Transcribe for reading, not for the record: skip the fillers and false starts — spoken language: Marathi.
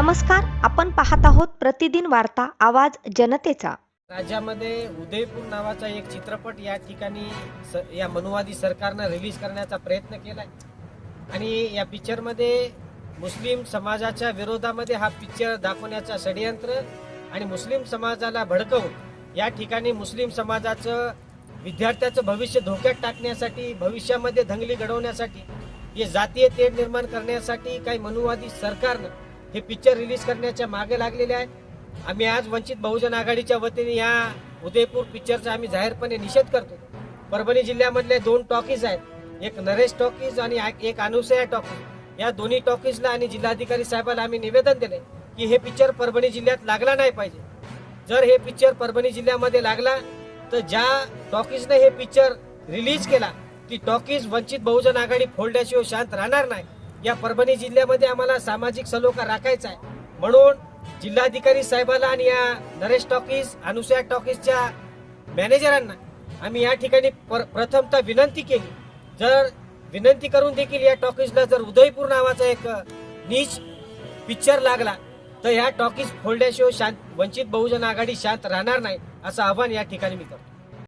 नमस्कार, आपण पाहत आहोत प्रतिदिन वार्ता आवाज जनतेचा। राज्यामध्ये उदयपूर नावाचा एक चित्रपट या ठिकाणी या मनुवादी सरकारनं रिलीज करण्याचा प्रयत्न केलाय आणि या पिक्चरमध्ये मुस्लिम समाजाच्या विरोधामध्ये हा पिक्चर दाखवण्याचा षडयंत्र आणि मुस्लिम समाजाला भडकवून या ठिकाणी मुस्लिम समाजाचं विद्यार्थ्याचं भविष्य धोक्यात टाकण्यासाठी, भविष्यामध्ये दंगली घडवण्यासाठी, हे जातीय तेढ निर्माण करण्यासाठी काही मनुवादी सरकारनं हे पिक्चर रिलीज करण्याच्या मागे लागलेले आहे। आम्ही आज वंचित बहुजन आघाडीच्या वतीने या उदयपूर पिक्चरचा आम्ही जाहीरपणे निषेध करतो। परभणी जिल्ह्यामधले 2 टॉकीज आहेत, एक नरेश टॉकीज आणि एक अनुसया टॉकीज। या दोन्ही टॉकीजला आणि जिल्हाधिकारी साहेबांना आम्ही निवेदन दिले की हे पिक्चर परभणी जिल्ह्यात लागला नाही पाहिजे। जर हे पिक्चर परभणी जिल्ह्यामध्ये लागला तर ज्या टॉकीजने हे पिक्चर रिलीज केला ती टॉकीज वंचित बहुजन आघाडी फोडल्याशिवाय शांत राहणार नाही। या परभणी जिल्ह्यामध्ये आम्हाला सामाजिक सलोखा राखायचा आहे, म्हणून जिल्हाधिकारी साहेबांना आणि या नरेश टॉकीज, अनुसया टॉकीजच्या मॅनेजरांना आम्ही या ठिकाणी प्रथमतः विनंती केली। जर विनंती करून देखील या टॉकीजला जर उदयपूर नावाचा एक नीच पिक्चर लागला तर या टॉकीज फोडल्याशिवाय वंचित बहुजन आघाडी शांत राहणार नाही, असं आव्हान या ठिकाणी मी करतो।